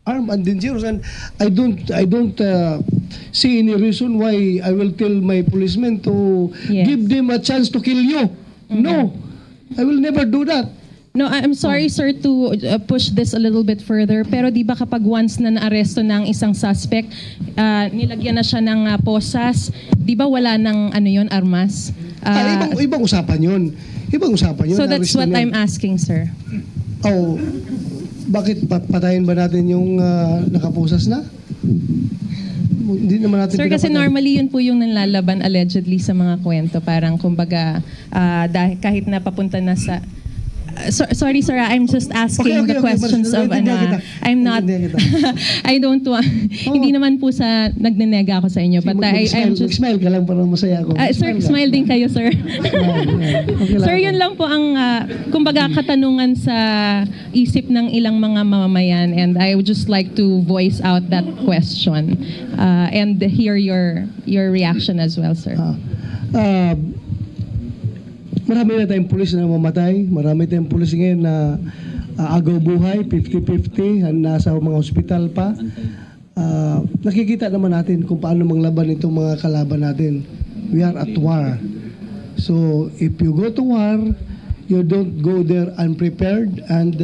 armed and dangerous, and I don't see any reason why I will tell my policemen to Yes. give them a chance to kill you. No, I will never do that. No, I'm sorry sir to push this a little bit further, pero di ba kapag once na naaresto ng isang suspect, nilagyan na siya ng posas, di ba wala ng ano yon, armas? Ibang usapan yun. Ibang usapan yun. So that's Arrest what na yun. I'm asking, sir. Oh, bakit patayin ba natin yung nakapusas na? Hindi naman natin Sir, kasi pinapatay. normally yun po yung nanlalaban allegedly sa mga kwento. Parang kumbaga, dahil kahit na papunta na sa... sorry sir, I'm just asking the questions of Naiintindihan kita. I'm not Naiintindihan kita. I don't want hindi naman po sa nagnenega ako sa inyo, but I'm just Mag-smile ka lang, parang masaya ako. sir, smile din kayo sir. Okay lang Sir, ako. yun lang po ang kumbaga katanungan sa isip ng ilang mga mamamayan, and I would just like to voice out that question and hear your reaction as well, sir. Marami na tayong pulis na mamatay. Marami tayong pulis ngayon na agaw buhay, 50-50, nasa mga ospital pa. Nakikita naman natin kung paano manglaban itong mga kalaban natin. We are at war. So, if you go to war, you don't go there unprepared and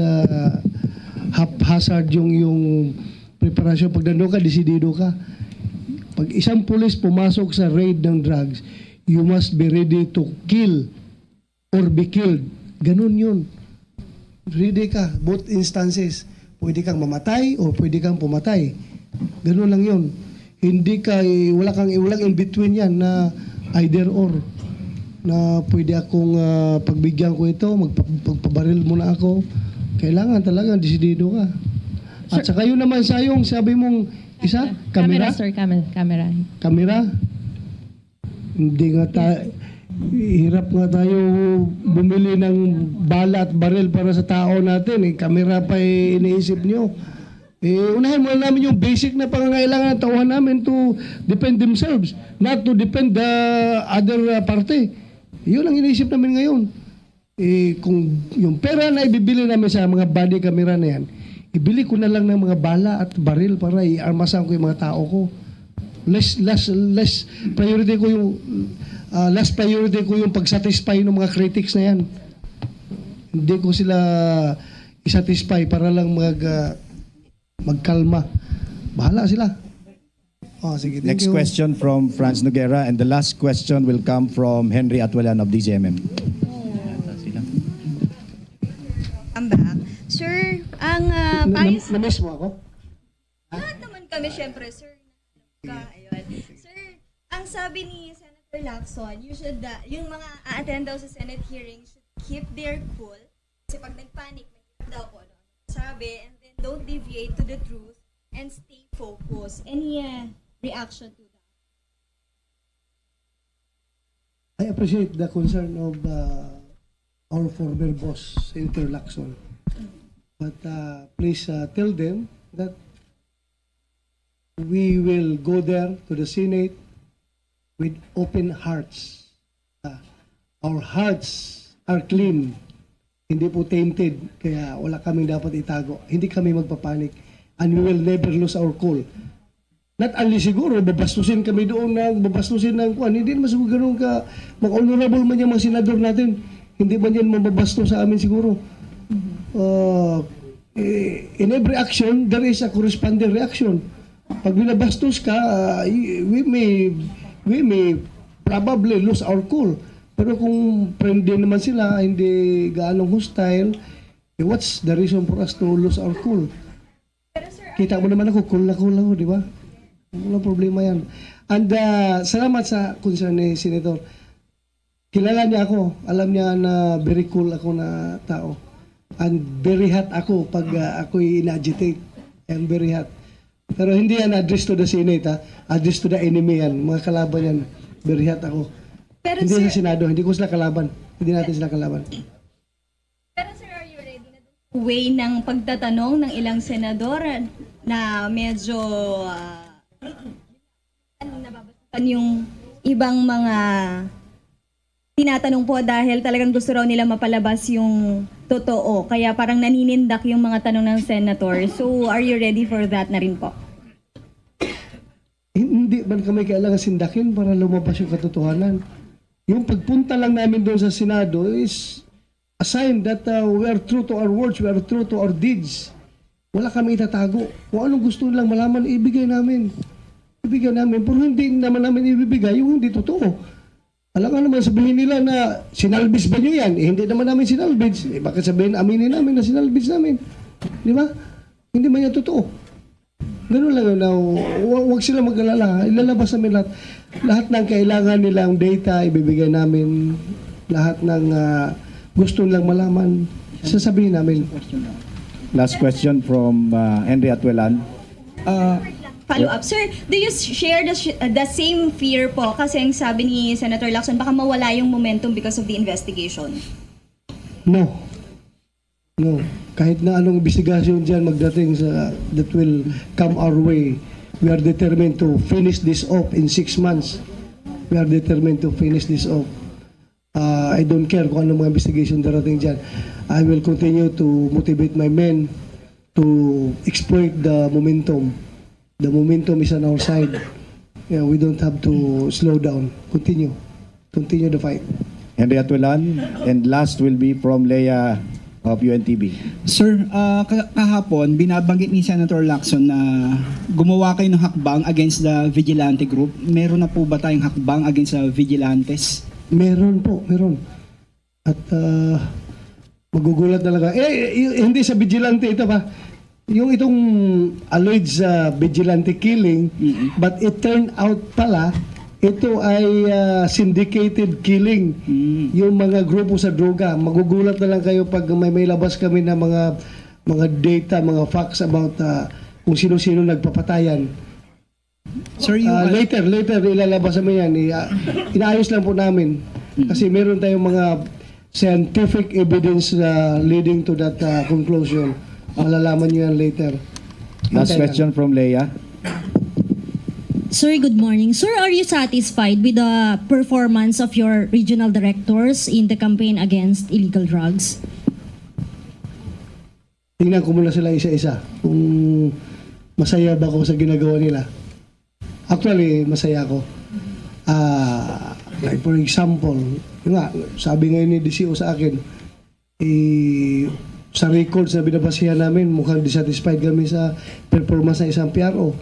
haphazard yung preparasyon. Pag nandun ka, desidido ka. Pag isang pulis pumasok sa raid ng drugs, you must be ready to kill or be killed. Ganun yun. Ready ka, both instances. Pwede kang mamatay o pwede kang pumatay. Ganun lang yun. Hindi ka, walang in between yan na either or. Na pwede akong pagbigyan ko ito, magpabaril muna ako. Kailangan talaga, desidido ka. At saka yun naman sa yung sabi mong isa, Camera, kamera? sir, camera. Kamera? Hindi nga hirap nga tayo bumili ng bala at baril para sa tao natin. Kamera pa iniisip nyo. Unahin muna namin yung basic na pangangailangan ng tauhan namin to defend themselves, not to defend the other party. Yun ang iniisip namin ngayon. Kung yung pera na ibibili namin sa mga body camera na yan, ibili ko na lang ng mga bala at baril para i-armasan ko yung mga tao ko. Less priority ko yung last priority ko yung pag-satisfy ng mga critics na yan. Hindi ko sila i-satisfy para lang magkalma. Bahala sila. Sige, thank Next you. question from Franz Noguera, and the last question will come from Henry Atwalan of DZMM. I'm back. Sir, ang payas... Na-miss mo ako? Lahat naman kami, syempre, sir. Ayun. Sir, ang sabi ni Senator Lacson, yung mga a-attend daw sa Senate hearing should keep their cool. Kasi pag nag-panic, mag-keep daw po. Sabi, and then don't deviate to the truth and stay focused. Any reaction to that? I appreciate the concern of our former boss, Senator Lacson. But please tell them that we will go there to the Senate with open hearts. Our hearts are clean. Hindi po tainted. Kaya wala kaming dapat itago. Hindi kami magpapanik. And we will never lose our cool. Not only siguro, babastusin kami doon babastusin ng kuan. Hindi naman siguro ganun ka, mag-honorable man yung mga senador natin. Hindi man yan mababastos sa amin siguro. In every action, there is a corresponding reaction. Pag binabastos ka, we may probably lose our cool. Pero kung friendly naman sila, hindi gaanong hostile, what's the reason for us to lose our cool? Kita mo naman ako, cool ako, di ba? Walang problema yan. And salamat sa concern ni Senator. Kilala niya ako. Alam niya na very cool ako na tao. And very hot ako pag ako'y in-agitate. I'm very hot. Pero hindi yan address to the Senate, ha? Address to the enemy yan. Mga kalaban yan. Very hot ako. Pero Hindi sir, sa Senado. Hindi ko sila kalaban. Hindi natin sila kalaban. Pero sir, are you ready na way ng pagtatanong ng ilang senador na medyo nababasatan yung ibang mga tinatanong po dahil talagang gusto raw nila mapalabas yung totoo. Kaya parang naninindak yung mga tanong ng senator. So, are you ready for that na rin po? Hindi man kami kailangan sindakin para lumabas yung katotohanan. Yung pagpunta lang namin doon sa Senado is a sign that we are true to our words, we are true to our deeds. Wala kami itatago. Kung anong gusto nilang malaman, ibigay namin. Ibigay namin. Pero hindi naman namin ibibigay yung hindi totoo. Alam nga naman, sabihin nila na sinalbis ba nyo yan? Hindi naman namin sinalbis. Bakit sabihin, aminin namin na sinalbis namin? Di ba? Hindi man yan totoo. Ganun lang yun. Huwag sila mag-alala. Ilalabas namin lahat. Lahat ng kailangan nilang data, ibibigay namin. Lahat ng gusto nilang malaman, sasabihin namin. Last question from Henry Atuelan. Follow-up. Sir, do you share the same fear po? Kasi ang sabi ni Senator Lacson, baka mawala yung momentum because of the investigation. No. No. Kahit na anong investigasyon dyan magdating sa that will come our way, we are determined to finish this off in 6 months. We are determined to finish this off. I don't care kung anong mga investigation darating dyan. I will continue to motivate my men to exploit the momentum. The momentum is on our side. Yeah, we don't have to slow down. Continue. Continue the fight. Henry Atuelan. And last will be from Leia of UNTV. Sir, kahapon, binabanggit ni Senator Lacson na gumawa kayo ng hakbang against the vigilante group. Meron na po ba tayong hakbang against the vigilantes? Meron po, meron. At magugulat talaga. Hindi sa vigilante ito ba? Yung itong alleged vigilante killing, but it turned out pala, ito ay syndicated killing. Yung mga grupo sa droga. Magugulat na lang kayo pag may labas kami na mga data, mga facts about kung sino-sino nagpapatayan. Sir, Later ilalabas namin yan. Inaayos lang po namin. Kasi meron tayong mga scientific evidence leading to that conclusion. Malalaman nyo yan later. Last Hintay question from Leia. Sir, good morning. Sir, are you satisfied with the performance of your regional directors in the campaign against illegal drugs? Tingnan ko muna sila isa-isa. Kung masaya ba ako sa ginagawa nila. Actually, masaya ako. Like for example, yun nga, sabi ngayon ni DCO sa akin, sa records na binabasihan namin, mukhang dissatisfied kami sa performance ng isang PRO.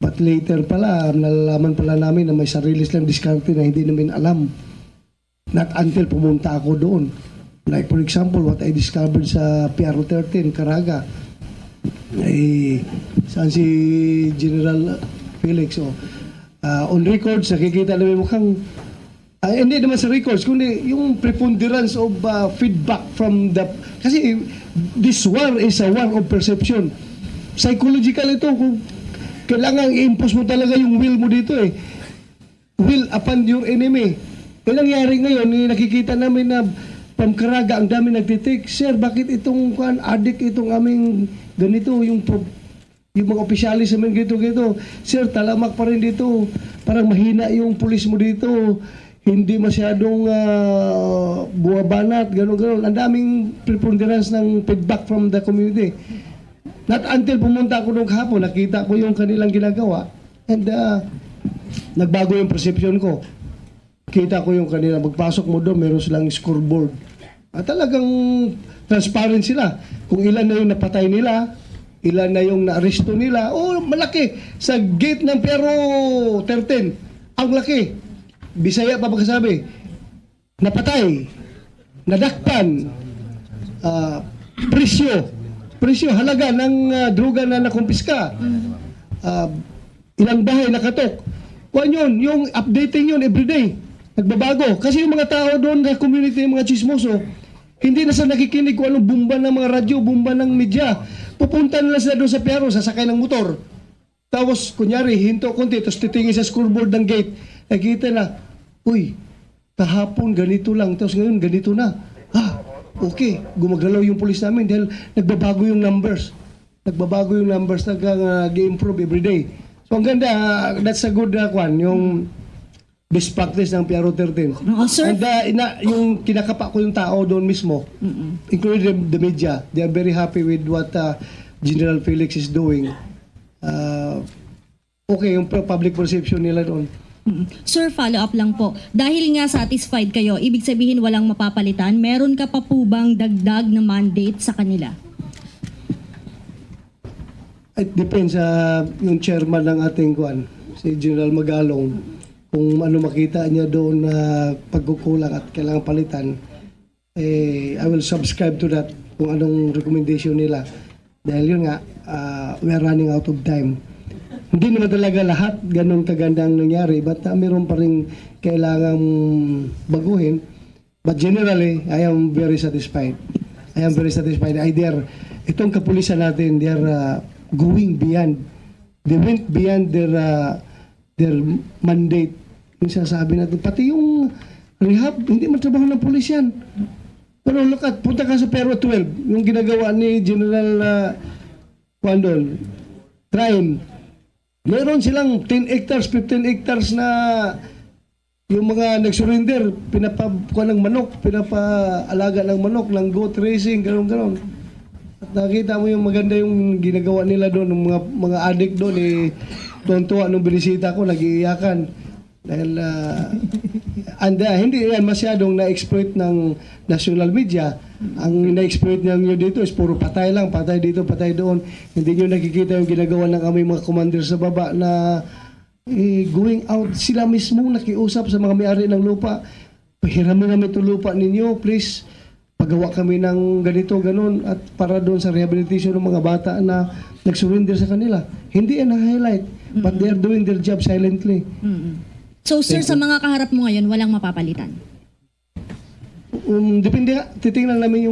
But later pala, nalalaman pala namin na may sarili silang diskarte na hindi namin alam. Not until pumunta ako doon. Like for example, what I discovered sa PRO 13, Caraga. Saan si General Felix? On records, nakikita namin mukhang hindi naman sa records, kundi yung preponderance of feedback from the... Kasi this war is a war of perception. Psychological ito. Kung kailangan i-impose mo talaga yung will mo dito eh. Will upon your enemy. Kaya nangyari ngayon, nakikita namin na from Caraga, ang dami nagtitik. Sir, bakit itong addict itong aming ganito, yung mga opisyalis namin ganito. Sir, talamak pa rin dito. Parang mahina yung pulis mo dito. Hindi masyadong buwabanat, gano'n. Ang daming preponderance ng feedback from the community. Not until pumunta ako nung kahapon, nakita ko yung kanilang ginagawa. And nagbago yung perception ko. Kita ko yung kanila, magpasok mo doon, meron silang scoreboard. At talagang transparent sila. Kung ilan na yung napatay nila, ilan na yung naaresto nila. Oh, malaki. Sa gate ng Pero 13, ang laki. Bisaya pa pagkasabi, napatay, nadakpan, presyo, halaga ng droga na nakumpiska, ilang bahay nakatok. Kuan yun, yung updating yun everyday, nagbabago. Kasi yung mga tao doon sa community, yung mga chismoso, hindi na sa nakikinig kung anong bumba ng mga radyo, bumba ng media. Pupunta nila sila doon sa Piaro, sasakay ng motor. Tapos, kunyari, hinto konti, tapos titingin sa scoreboard ng gate, nakita na, uy, kahapon ganito lang, tapos ngayon ganito na. Okay, gumagalaw yung pulis namin dahil nagbabago yung numbers. Nag-improve every day. So ang ganda, that's a good one, yung best practice ng PRO 13. Oo, sir. And yung kinakapa ko yung tao doon mismo, including the media, they are very happy with what General Felix is doing. Okay, yung public perception nila doon. Sir, follow-up lang po. Dahil nga satisfied kayo, ibig sabihin walang mapapalitan, meron ka pa po bang dagdag na mandate sa kanila? It depends sa yung chairman ng ating kuan, si General Magalong, kung ano makita niya doon na pagkukulang at kailangan palitan, I will subscribe to that kung anong recommendation nila. Dahil yun nga, we are running out of time. Hindi naman talaga lahat ganun kagandang nangyari, but meron pa rin kailangang baguhin. But generally, I am very satisfied. I am very satisfied. Itong kapulisan natin, they are going beyond. They went beyond their mandate. Yung sasabi natin, pati yung rehab, hindi matrabaho ng pulis yan. Pero look at, punta ka sa Pero 12, yung ginagawa ni General Quandol, crime. Meron silang 10 hectares, 15 hectares na yung mga nag-surrender, pinapakuha ng manok, pinapaalaga ng manok, ng goat racing, gano'n. At nakita mo yung maganda yung ginagawa nila doon, ng mga addict doon, tuwan-tuwa nung binisita ko, nag-iiyakan. Dahil, hindi yan masyadong na-exploit ng national media. Ang na-exploit nyo dito is puro patay lang, patay dito, patay doon. Hindi nyo nakikita yung ginagawa ng aming mga commander sa baba na going out, sila mismo nakiusap sa mga may-ari ng lupa. Pahiramin namin itong lupa ninyo, please. Pagawa kami ng ganito, ganun, at para doon sa rehabilitation ng mga bata na nag-surrender sa kanila. Hindi yan na-highlight, but they are doing their job silently. So, sir, sa mga kaharap mo ngayon, walang mapapalitan? Depende nga, titingnan namin,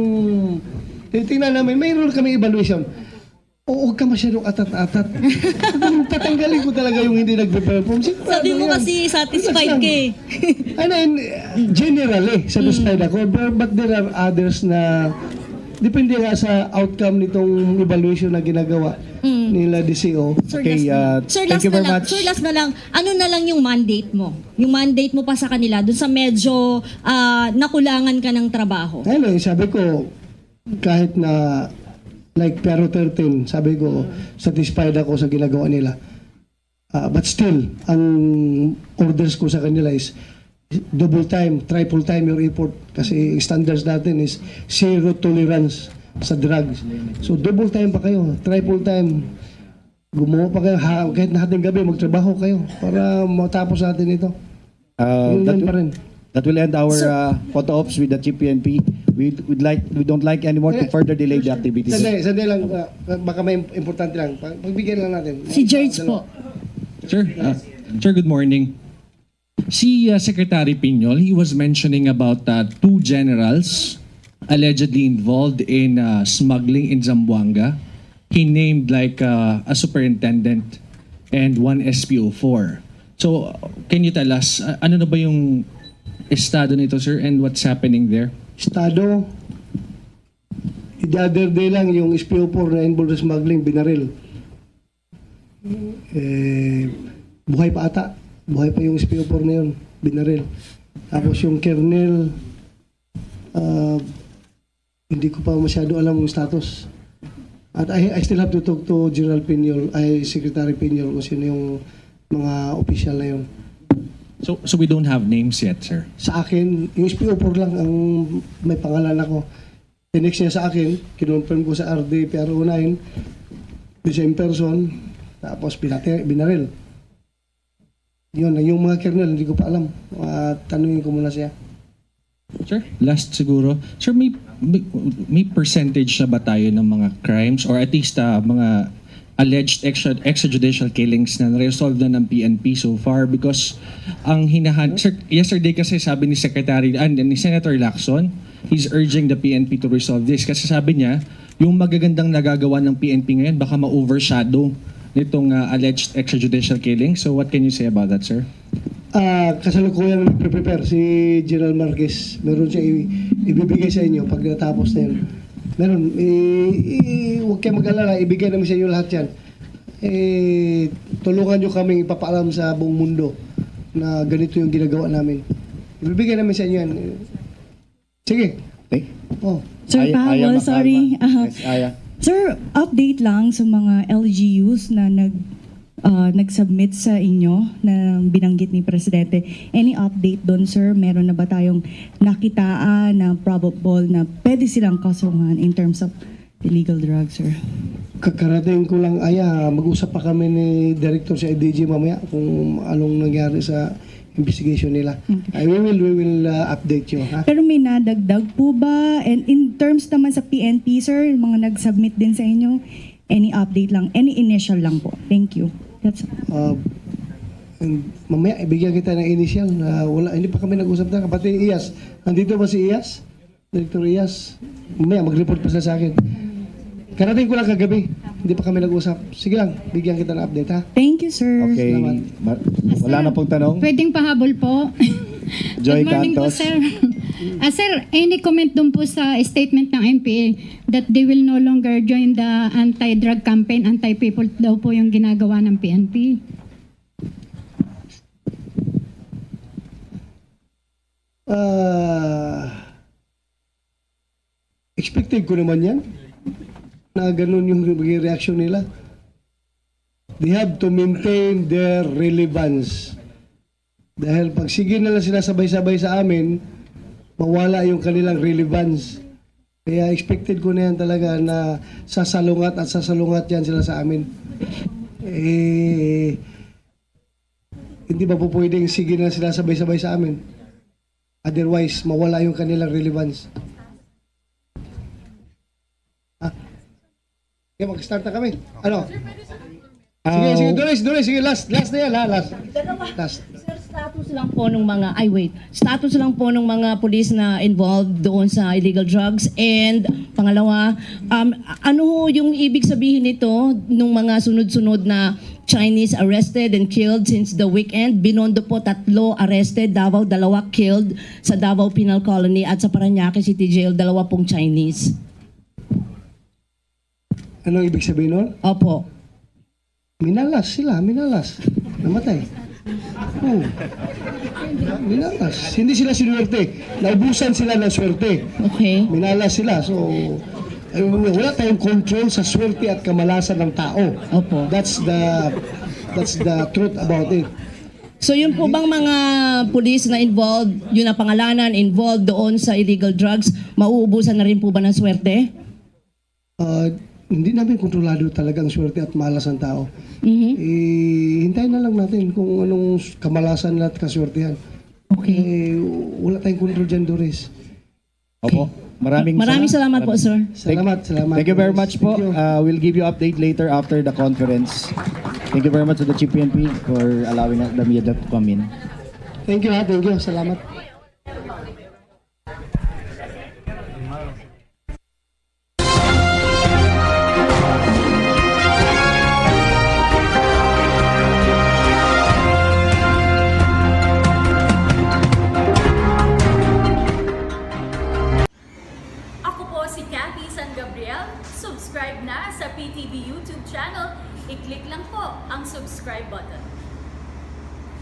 mayroon kami evaluation. Huwag ka masyadong atat-atat. Patanggalin ko talaga yung hindi nagpe-perform. Sabi mo kasi satisfied ka eh. Generally, satisfied ako. But there are others na depende nga sa outcome nitong evaluation na ginagawa nila DCO. Sir, Okay, thank you very much. Sir, last na lang, ano na lang yung mandate mo? Yung mandate mo pa sa kanila, dun sa medyo nakulangan ka ng trabaho. Ayun, sabi ko, kahit na like Pero 13, sabi ko, satisfied ako sa ginagawa nila. But still, ang orders ko sa kanila is double time, triple time your effort. Kasi standards natin is zero tolerance sa drugs. So double time pa kayo, triple time. Gumawa pa kayo, kahit na hating gabi, magtrabaho kayo para matapos natin ito. Yun pa rin. That will end our photo ops with the Chief PNP. We don't like anymore to further delay the activities. Sandali lang, baka may importante lang. Pagbigyan lang natin. Si George po. Sir, good morning. Si Secretary Piñol, he was mentioning about two generals allegedly involved in smuggling in Zamboanga. He named like a superintendent and one SPO4. So, can you tell us, ano na ba yung estado nito, sir, and what's happening there? Estado, the other day lang yung SPO4 na involved sa smuggling, binaril. Buhay pa ata. Buhay pa yung SPO4 na yun, binaril. Tapos yung kernel, hindi ko pa masyado alam yung status. At I still have to talk to General Piñol, Secretary Piñol, kung sino yung mga official na yun. So we don't have names yet, sir? Sa akin, yung SPO4 lang ang may pangalan ako. Tinext niya sa akin, kinonfirm ko sa RD PRO9, the same person, tapos binaril. Yun, yung mga kernel, hindi ko pa alam. Tanungin ko muna siya. Sir, last siguro. Sir, may percentage na ba tayo ng mga crimes or at least mga alleged extrajudicial killings na resolve na ng PNP so far? Because ang sir, yesterday kasi sabi ni Secretary ni Senator Lacson, he's urging the PNP to resolve this kasi sabi niya, yung magagandang nagagawa ng PNP ngayon baka ma-overshadow nitong alleged extrajudicial killing. So what can you say about that, sir? Kasalukuyan na nagpe-prepare si General Marquez. Meron siya ibibigay sa inyo pag natapos na yun. Meron. Huwag kayo mag-alala. Ibigay namin sa inyo lahat yan. Tulungan nyo kaming ipapaalam sa buong mundo na ganito yung ginagawa namin. Ibibigay namin sa inyo yan. Sige. Okay. Oh. Sir Aya Powell, Makalma. sorry. Yes, Aya. Sir, update lang sa mga LGUs na nag-submit sa inyo na binanggit ni Presidente. Any update doon, sir? Meron na ba tayong nakitaan na probable na pwede silang kasuhan in terms of illegal drugs, sir? Kakarating ko lang, mag-usap pa kami ni Director sa IDG mamaya kung anong nangyari sa investigation nila. We will update you. Ha? Pero may nadagdag po ba? And in terms naman sa PNP, sir, mga nag-submit din sa inyo, any update lang, any initial lang po. Thank you. That's And mamaya, ibigyan kita ng initial. Hindi pa kami nag-usap na. Kapatid Iyas, nandito ba si Iyas? Director Iyas? Mamaya, mag-report pa sila sa akin. Karating ko lang kagabi. Hindi pa kami nag-usap. Sige lang, bigyan kita ng update, ha? Thank you, sir. Okay. Salamat. Wala na pong tanong. Pwedeng pahabol po. Joy Good morning po, Cantos. sir. Sir, any comment dun po sa statement ng NPA that they will no longer join the anti-drug campaign, anti-people daw po yung ginagawa ng PNP? Expected ko naman yan. Na ganun yung magiging reaction nila. They have to maintain their relevance. Dahil pag sige na lang sila sabay-sabay sa amin, mawala yung kanilang relevance. Kaya expected ko na yan talaga na sasalungat at sasalungat yan sila sa amin. Hindi ba po pwedeng sige na sila sabay-sabay sa amin? Otherwise, mawala yung kanilang relevance. Okay, mag-start na kami. Ano? Sige, Doris, sige, last na yan, ha, last. Sir, status lang po ng mga, status lang po ng mga police na involved doon sa illegal drugs. And pangalawa, ano ho yung ibig sabihin nito nung mga sunod-sunod na Chinese arrested and killed since the weekend? Binondo po 3 arrested, Davao 2 killed sa Davao Penal Colony at sa Parañaque City Jail 2 pong Chinese. Anong ibig sabihin nun? Opo. Minalas sila. Namatay. Oh. Minalas. Hindi sila sinuwerte. Naubusan sila ng swerte. Okay. Minalas sila. So, wala tayong control sa swerte at kamalasan ng tao. Opo. That's the truth about it. So yun po bang mga police na involved, yun na pangalanan, involved doon sa illegal drugs, mauubusan na rin po ba ng swerte? Hindi namin kontrolado talaga ang swerte at malas ng tao. Hintayin na lang natin kung anong kamalasan at kaswertehan. Okay. Wala tayong control dyan, Doris. Opo. Maraming salamat po, sir. Salamat. Thank you very much po. Thank you. We'll give you update later after the conference. Thank you very much to the Chief PNP for allowing the media to come in. Thank you, ha. Thank you. Salamat. Ako po si Cathy San Gabriel. Subscribe na sa PTV YouTube channel. I-click lang po ang subscribe button.